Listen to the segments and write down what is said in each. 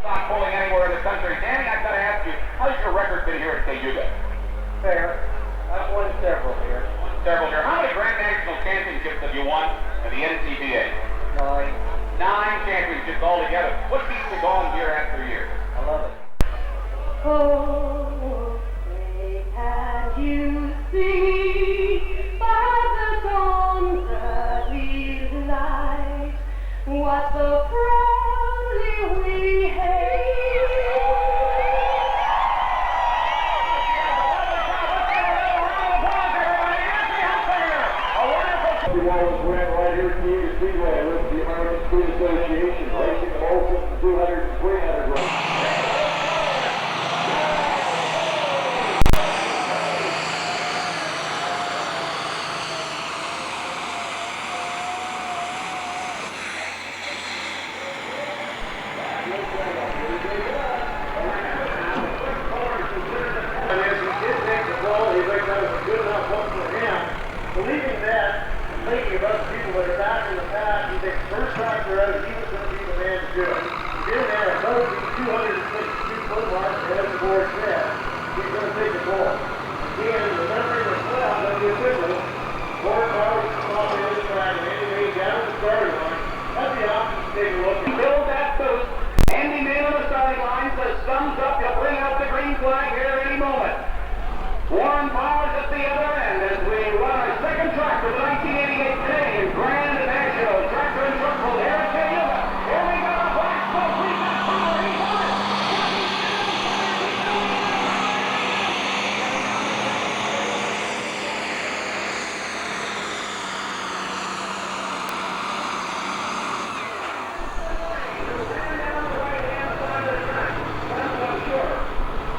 Not pulling anywhere in the country. Danny, I've got to ask you, how's your record been here at Cayuga? Fair. I've won several here. Several here. How many Grand National Championships have you won at the NCBA? 9. 9 championships altogether. What keeps you going year after year? I love it. Oh, say can you see by the dawn's early light what the proudly we hailed? Wallace ran right here at Cayuga Speedway with the American Speed Association, racing the Molson 200 and 300 runs. And as he did take the ball, he looked that was a good enough one for him. Believing that, thinking about the people that are back in the past, he thinks first tractor out, he was going to be the man to do it. He did that above the 262-foot mark ahead of the board said. He's going to take the ball. Again, remembering as well that the equipment, 4 cars off the other track and anyway down the starting line, that's the option to take a look at. Build that boost. Andy Main on the starting line says thumbs up. You'll bring out the green flag here any moment. Warren Powers at the other end as we run our second track of the 1988 Canadian Grand National Tractor and Truck Pull here at Cayuga. Here we go, Black Smoke, we got power, he's on it.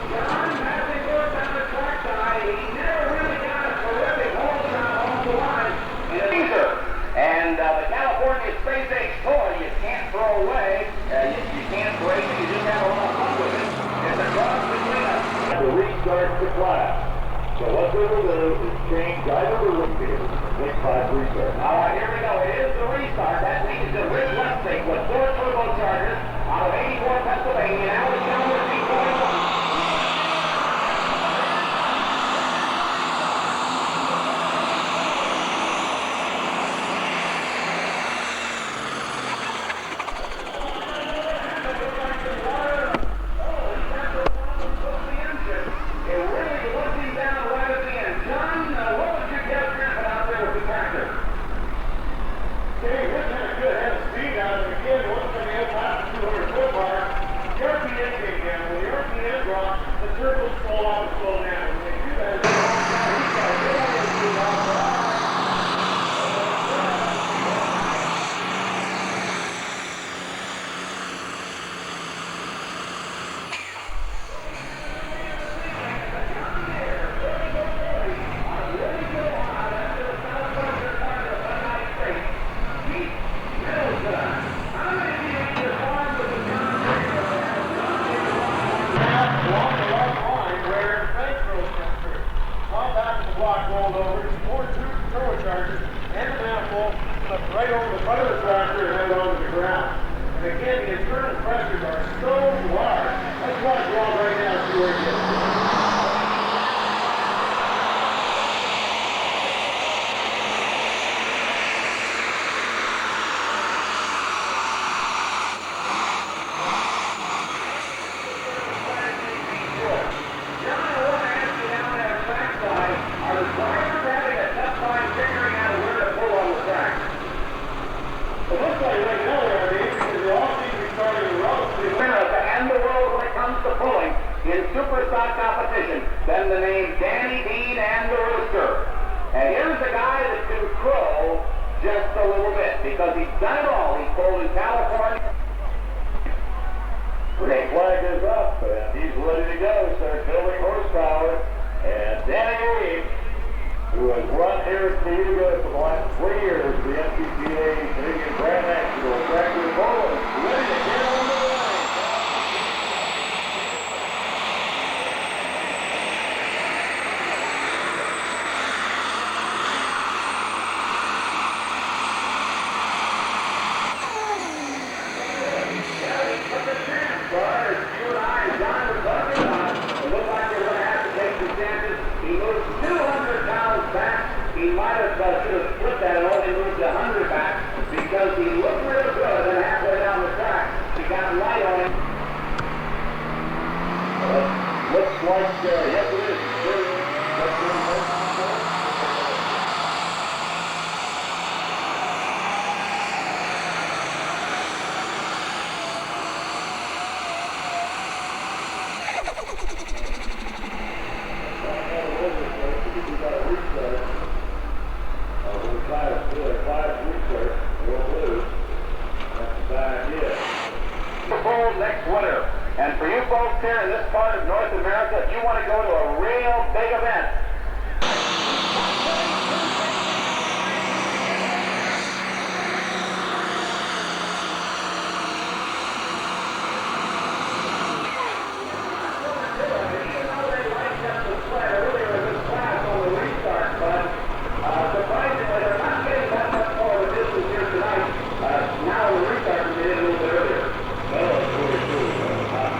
John passing forward down the track side. He never really got a terrific hold shot off the line. And the California Space Age toy you can't throw away. You can't break it. You just have a lot of fun with it. It's a cross between us. To restart the class. So what they will do is change either the room here, next 5 restart. All right, here we go. It is the restart. That means that Rick Lustig with 4 turbochargers out of 84 Pennsylvania. Now it's down to C41. It really was him down right at the end. John, what was your guess ramping out there with the tractor? Okay, this had a good head of speed out of it. Again, once they get past the 200-foot mark, the RPM came down. When the RPM drops, the turbos fall off and slow down. When they do that, he's got a good idea to do that. Rolled over, 4 turbochargers and a manifold slipped right over the front of the tractor and held onto the ground. And again, the internal pressures are so large. Let's watch Rob right now and see where he gets. It looks like right now they are, because they all seem to be starting relatively well. given the name Danny Dean and the Rooster. And here's a guy that can crow just a little bit because he's done it all. He's pulled in California. Green flag is up, and he's ready to go. Start building horsepower. And Danny Reed, who has run here at Cayuga for the last 3 years, the NCCA Canadian Grand National Tractor Bull, is ready to get on the line. He might have should have split that and only moved 100 back because he looked real good, and halfway down the track, he got light on him. Looks like, yes it is. Next winter. And for you folks here in this part of North America, if you want to go to a real big event, surprisingly, they're not getting that much more of a distance here tonight. Now the restart is a little bit earlier.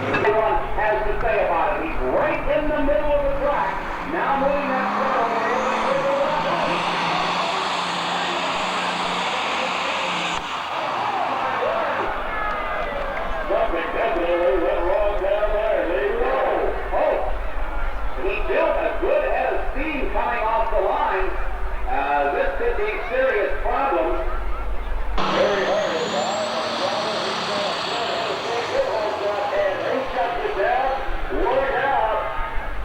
Everyone has to say about it. He's right in the middle of the track. Now moving that throttle. Something definitely went wrong down there. Oh, he built a good head of steam coming off the line. This could be serious problems. Very hard. Look out!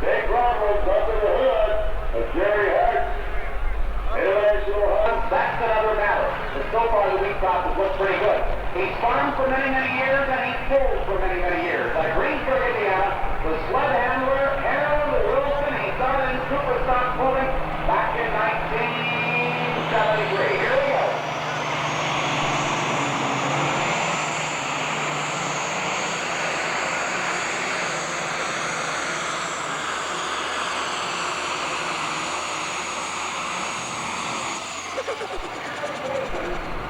Big Ronald's under the hood of Jerry Hart. International Hunt. That's another matter. But so far the wheat crop has looked pretty good. He's farmed for many, many years, and he's pulled for many, many years. Like Greensburg, Indiana, the sled handler, Harold Wilson, he started in super stock pulling back in 1973. Here we go.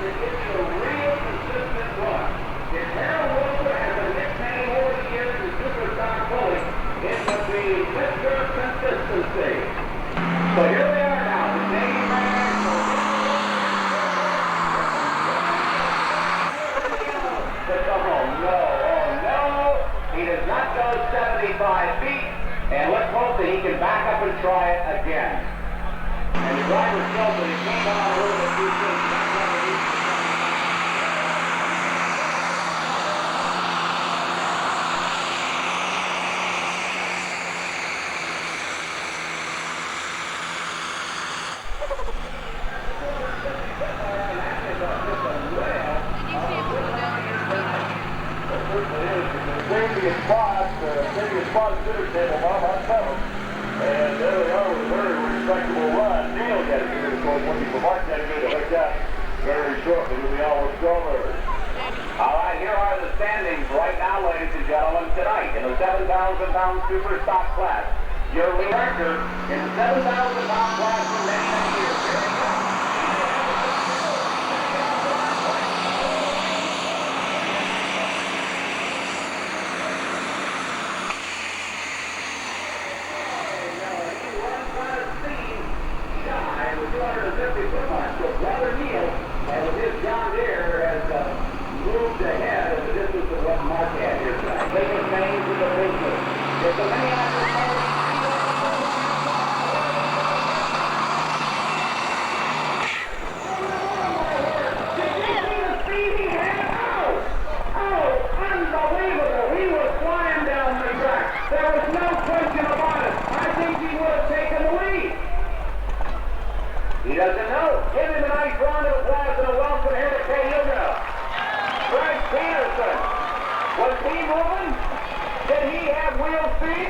To give you a real consistent run. If Harold Wilson has a nickname over the years in superstar pulling, it would be Mr. Consistency. So here we are now, the Canadian Grand National. Oh no, he does not go 75 feet, and let's hope that he can back up and try it again. And the driver felt that he came on a little bit too soon. Previous dinner table, Mom, on seven. And there they are with a very respectable run. Neil got it here, of course, when people Mark got it here to hook up very shortly with the Iowa Strawberries. All right, here are the standings right now, ladies and gentlemen, tonight in the 7,000-pound super stock class. Your lead record in the 7,000-pound class for many, many years. Here we go. Brother Neil, with his John Deere, has moved ahead of the distance of what Mark had here tonight. Biggest names in the business. It's a Minneapolis. Unbelievable. He was flying down the track. There was no question about it. I think he Peterson here to Cayuga. Greg Peterson. Was he moving? Did he have wheel speed?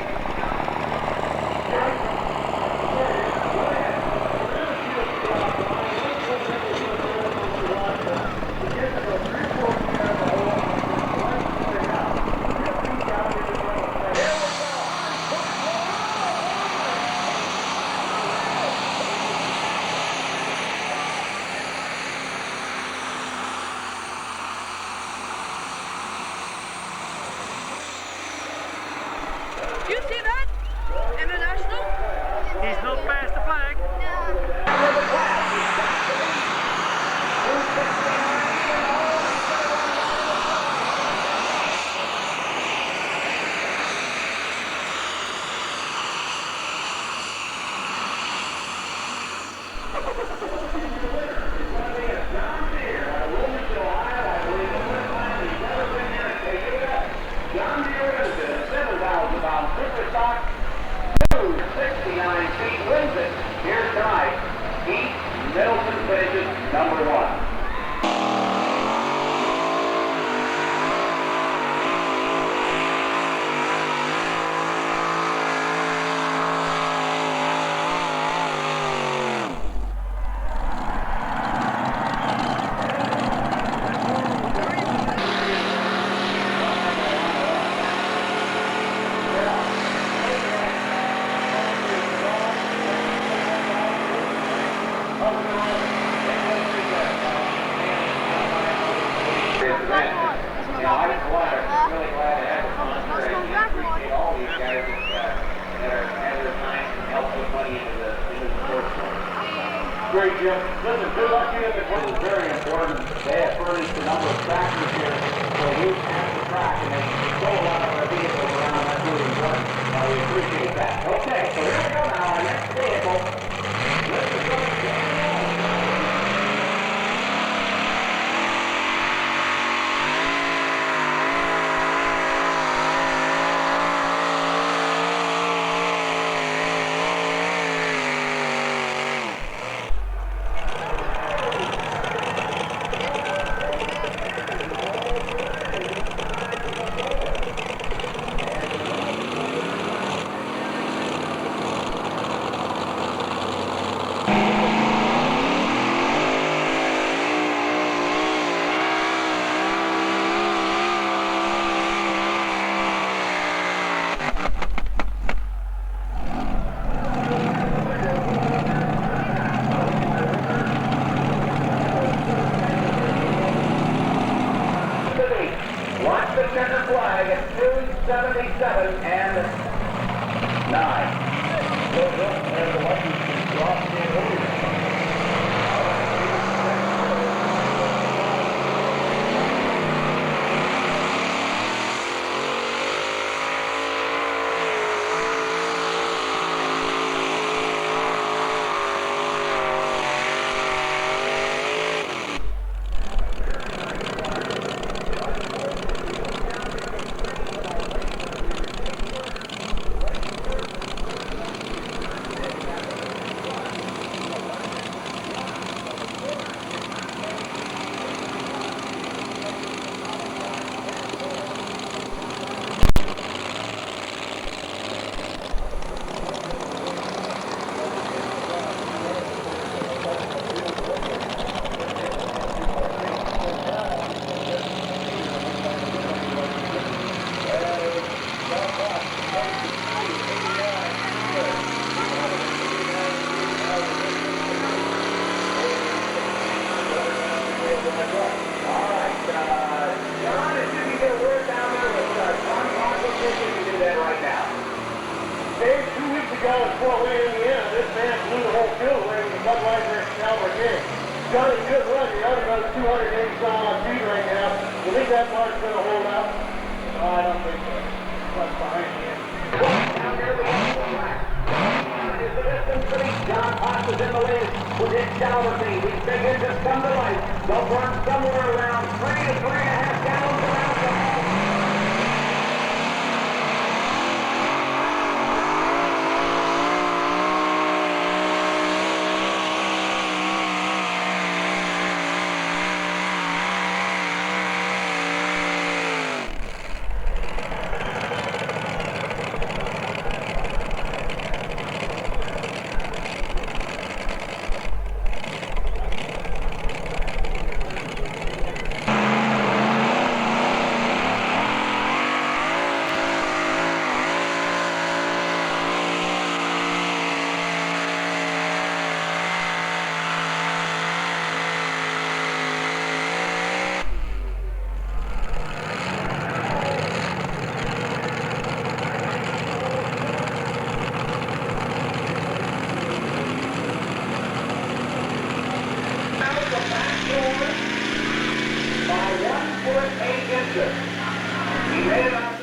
You see that? International? He's not past the flag. John Deere Limited, 7,000 pound super stock, 269 feet wins it. Here tonight, Heath Middleton finishes number one. Great, Jim. Listen, good luck to you. This is very important. They have furnished a number of tractors here for use at the track, and they stole a lot of our vehicles around. That's really important. We appreciate that. Okay, so here we go now. Our next vehicle. This is going to be watch the checker flag at 277 and 9. Dave, 2 weeks ago in Fort Wayne, Indiana, this man blew the whole field away with a Budweiser and Albuquerque. Got a good run. You're on about 280 mile on speed right now. You think that mark's going to hold up? No, I don't think so. That's behind you. Down there, the track. Is the distance to beat. John Potts is in the lead with Dick Calverty. These big engines come to life. They'll burn somewhere around 3 to 3.5 gallons of alcohol. He made it on.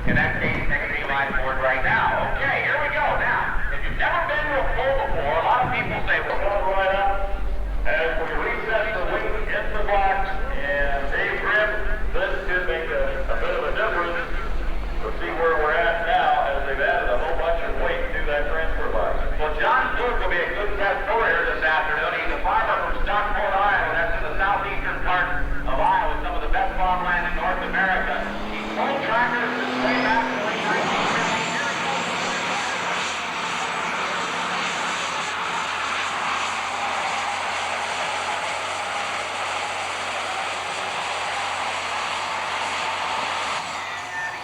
In that case, next to line board right now. Okay, here we go. Now, if you've never been to a pool before, a lot of people say, well, Going right up as we reset the wing into the box, and Dave Grimm, this could make a bit of a difference. We'll see where we're at now as they've added a whole bunch of weight to that transfer box. well, John Fluke will be a good test puller here this afternoon. He's a farmer from Stockport, Iowa. That's in the southeastern part of Iowa, some of the best farmland in North America. He's pulled tractors since way back in the late 1950s.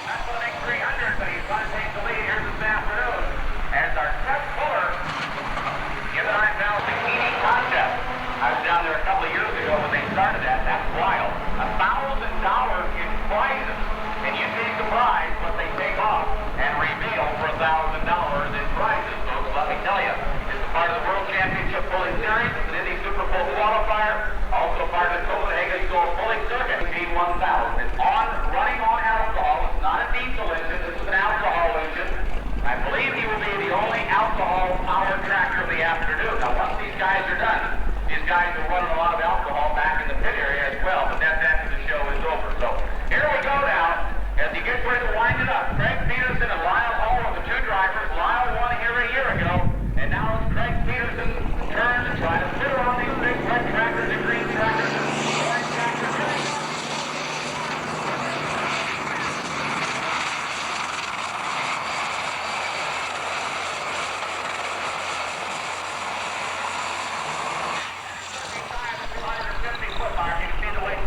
Not going to make 300, but he's going to take the lead here this afternoon. As our test puller, given I found the Bikini contest. I was down there a couple of years ago when they started that. That's wild. $1,000 in prizes. And you'd be surprised what they take off and reveal for $1,000 in prizes, folks. Let me tell you, it's a part of the World Championship Pulling Series. It's an Indy Super Bowl qualifier. Also part of the Copenhagen Gold Pulling Circuit. P1000. It's running on alcohol. It's not a diesel engine. This is an alcohol engine. I believe he will be the only alcohol-powered tractor of the afternoon. Now, once these guys are done, these guys are running a lot of alcohol back in the pit area as well, but that's after the show is over. So, here we go now, as he gets ready to wind it up. Craig Peterson and Lyle Hall are the two drivers. Lyle won here a year ago, and now it's Craig Peterson's turn to try to fit on these big red tractors and green tractors. Orange tractors.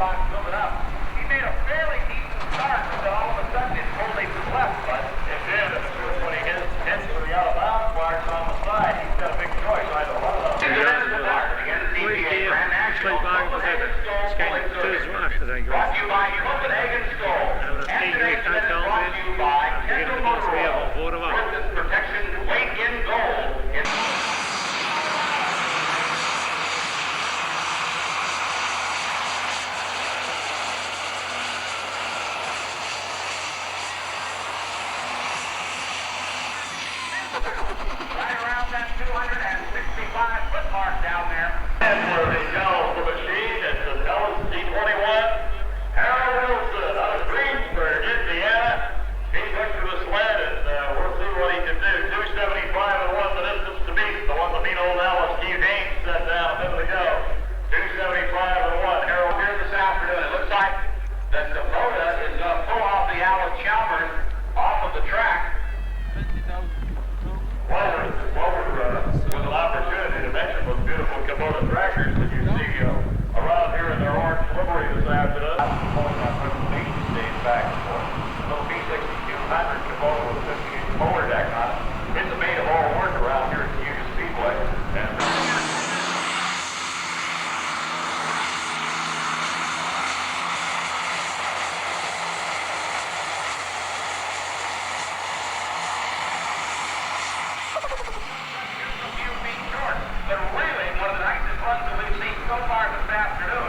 Box moving up. He made a fairly decent start, but then all of a sudden it totally left, but It did. When he heads for the out of bounds marks on the side, he's got a big choice. Either one of them. Brought to you by Copenhagen Skull. And today's event is brought to you by Kendall Motorola. Purchase protection, weight in gold. Right around that 265-foot mark down there. That's where they tell the machine. It's the Telus C21. Harold Wilson out of Greensburg, Indiana. He took to the sled, and we'll see what he can do. 275 and won the distance to beat. The one to beat old Alice Steve Haynes set down a minute ago. 275 and won. Harold Here this afternoon, it looks like that Kubota is going to pull off the Alan Chalmers off of the track. Well, with an opportunity to mention those beautiful Kubota tractors that you see around here in their orange livery this afternoon. Pulling that presentation stage back and forth. Little B6200 Kubota with a 50-inch motor deck on it. It's made of all work around here at the Union Speedway. And But really, one of the nicest runs that we've seen so far this afternoon.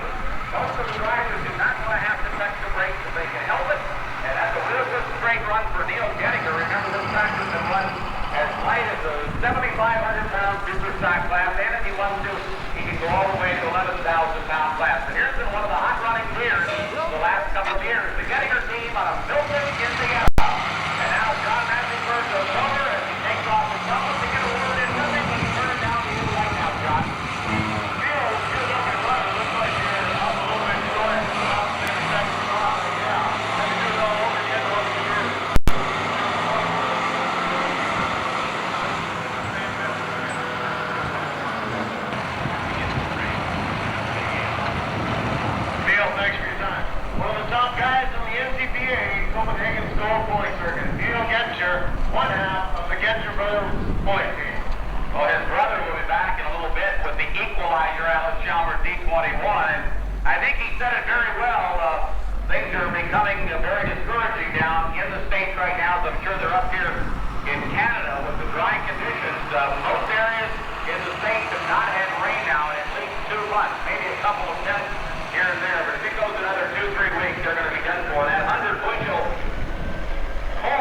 Most of the drivers do not want to have to touch the brakes if they can help it. And that's a real good straight run for Neil Gettinger. Remember, this tractor's been run as light as a 7,500-pound super stock class. And if he wants to, he can go all the way to 11,000-pound class. And here's been one of the hot-running gears the last couple of years. The Gettinger team out of Milton, Indiana. And now John Matthews goes over as he takes off the trumpet to get a word in with him. He's turning down the hill right now, John. you're looking right. It looks like you're up a little bit short. About 6 seconds off. Yeah. Let me do it all over again. Over the years. Neil, thanks for your time. One of the top guys in the NCPA, Copenhagen Skull Pulling Circuit. Neil Getcher, one half of the Getcher Brothers pulling team. Well, his brother will be back in a little bit with the equalizer, Alan Chalmers D21. And I think he said it very well. Things are becoming very discouraging down in the States right now. So I'm sure they're up here in Canada with the dry conditions. Most areas in the States have not had rain now in at least 2 months, maybe a couple of tenths here and there. But if it goes another 2-3 weeks, they're going to be done for. That 100-bushel corn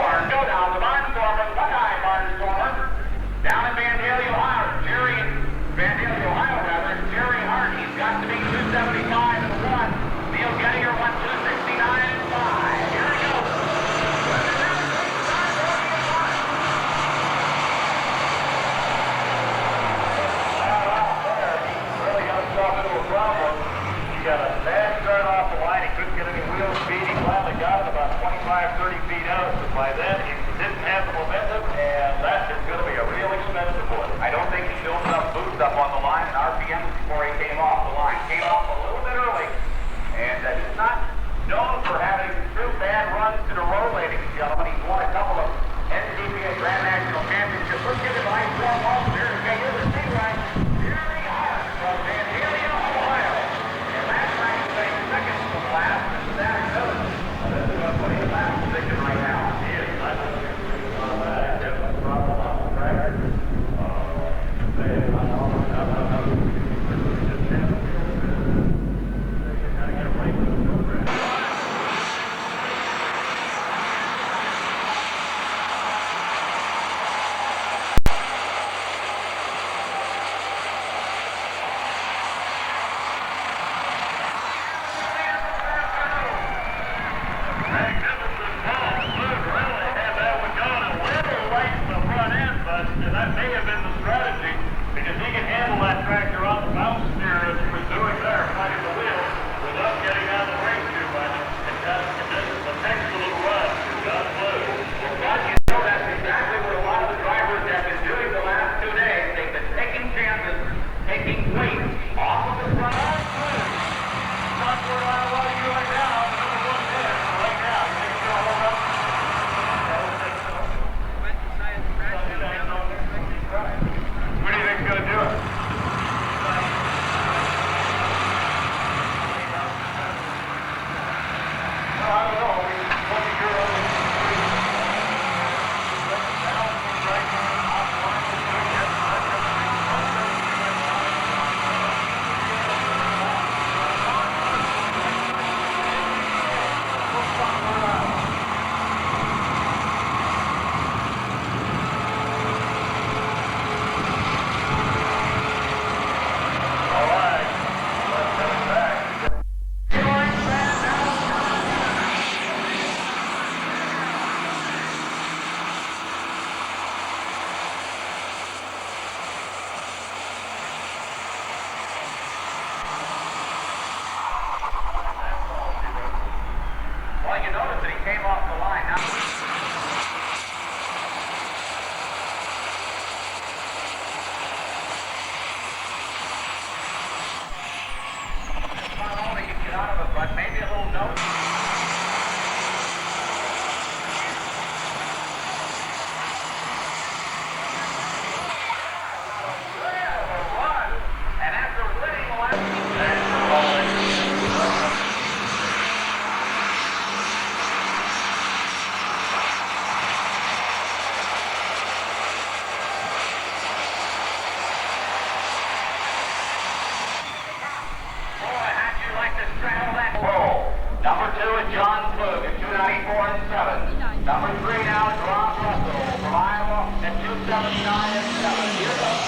79 and 7. Here goes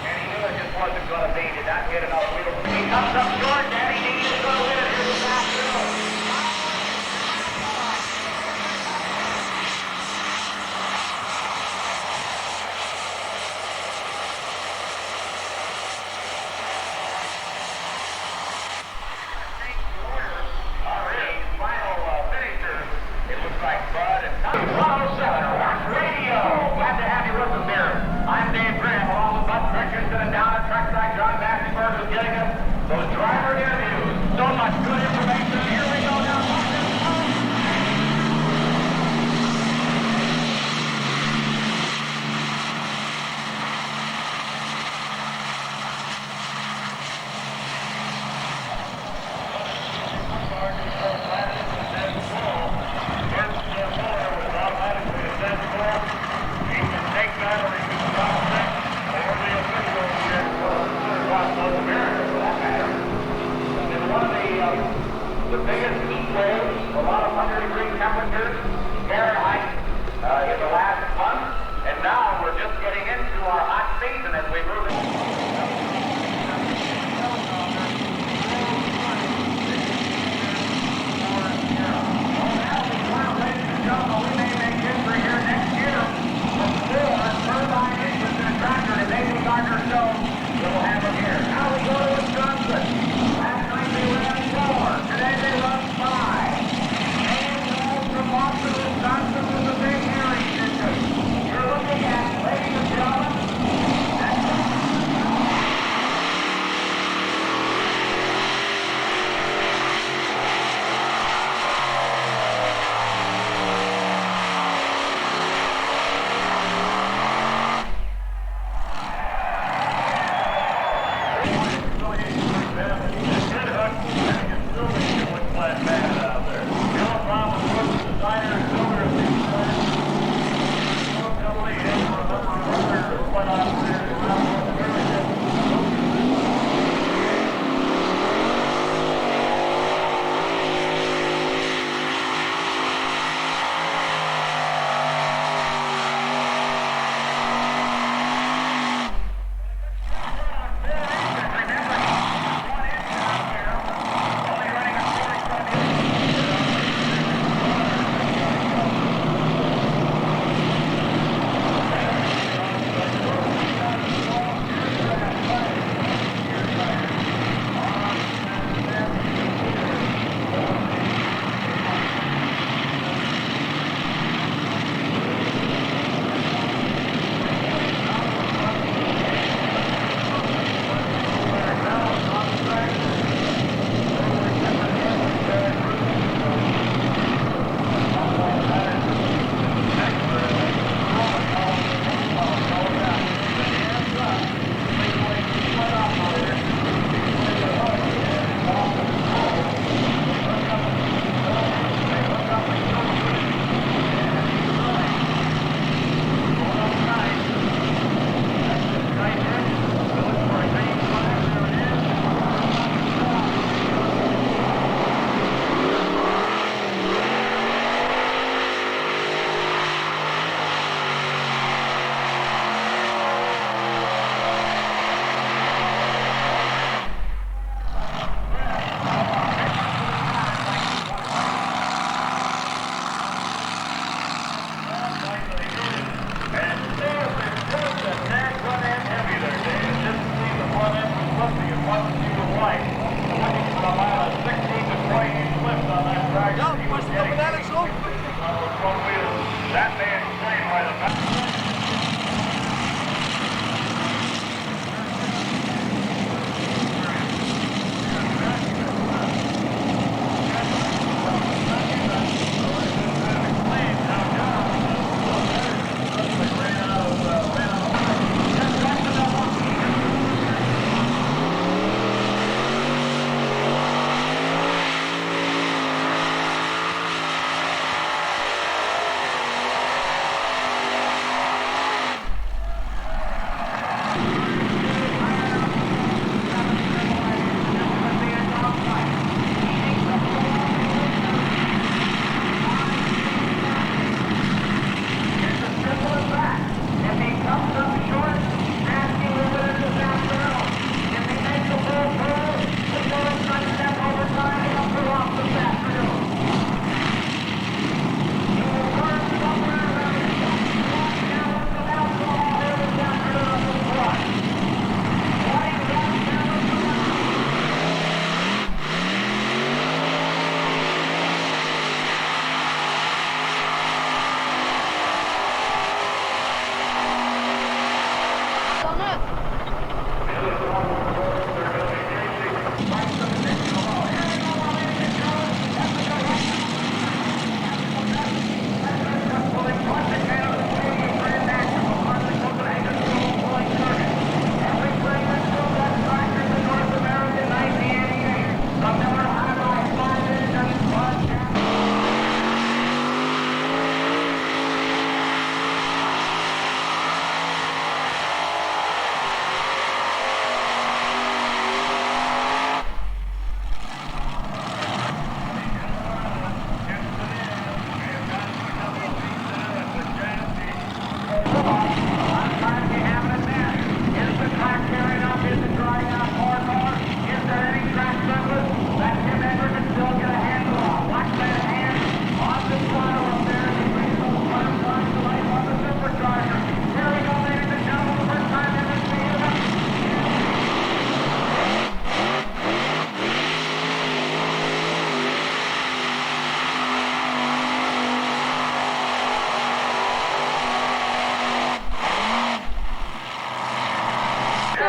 and he knew it just wasn't going to be. Did not get enough wheel. He comes up short. Danny Dean is going to win it. Here's the back hill. Those driver interviews, so much good information. Here we go now. The biggest heat waves, a lot of 100-degree temperatures, Fahrenheit, in the last month, and now we're just getting into our hot season as we move we may make history here next year with 4 turbine engines in a tractor, and maybe Gardner Stone will have them here. Now we go to Wisconsin. Last night they ran 4. Today they run 5. And from Boston, Wisconsin was a big hearing system. You're looking at, ladies and gentlemen, that's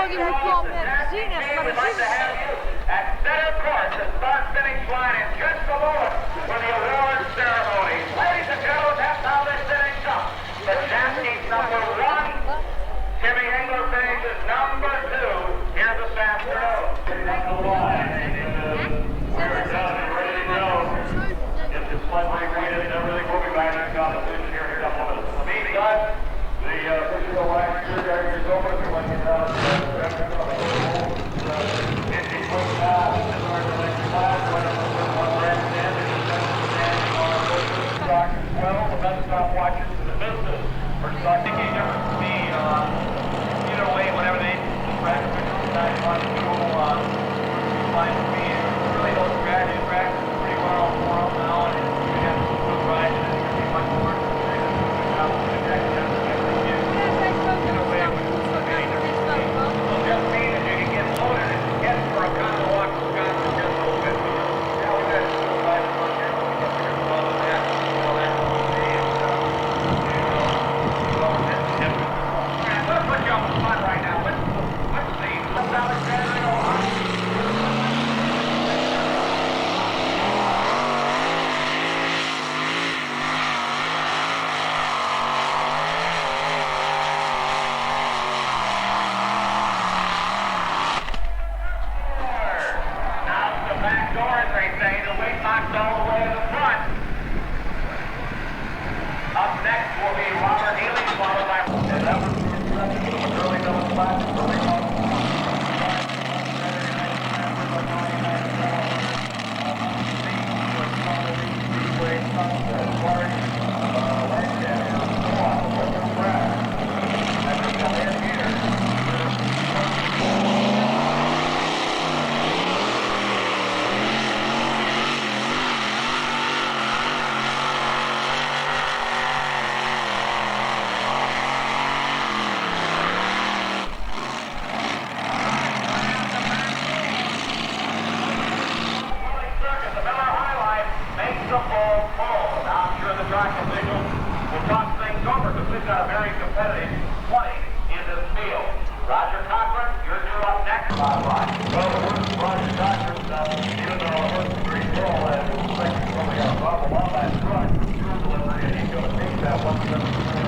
Morgan would call me at the scene after We'd like to have you at center court to start finish line in just a moment for the award ceremony. Ladies and gentlemen, that's how this finished up. The champion number 1, Timmy Engler finishes number 2 here this afternoon. We're done and ready to go. If the floodway graded and everything, we'll be back in competition here in a couple of minutes. Meantime, the official wax ceremony is over. We're looking down at the best stopwatches in the business. We're starting to get different to me. Either way, whenever they track decide on to go, fine with me. Really those strategy tracks pretty well for them now, and we have some good rides, and it's going to be much more than just mean that you can get loaded and get for a condo walk to Wisconsin just a little bit. Yeah, we got two rides on here, but we got to go on that. Let's put you on the spot right now. Let's see. Let's Alexander go on. Now the back door, as they say, the weight box all the way to the front. Up next will be Robert Healy, followed by early double class, early double we'll talk things over because we've got a very competitive 20 in this field. Roger Cochran, you're due up next. Well, Roger Cochran, even though a first degree roll and we'll think he's probably got a bubble on that truck, your delivery, and he's going to take that 173.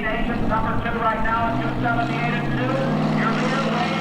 Mighty Nations, number 2 right now at 278 and 2. Your leader, Wayne.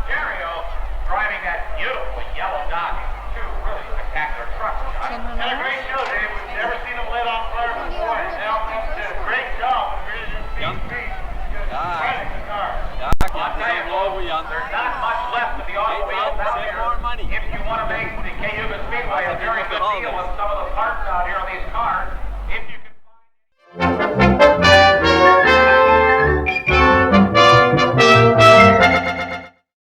Ontario driving that beautiful yellow Dodge. Two really spectacular trucks, John. And a great show today.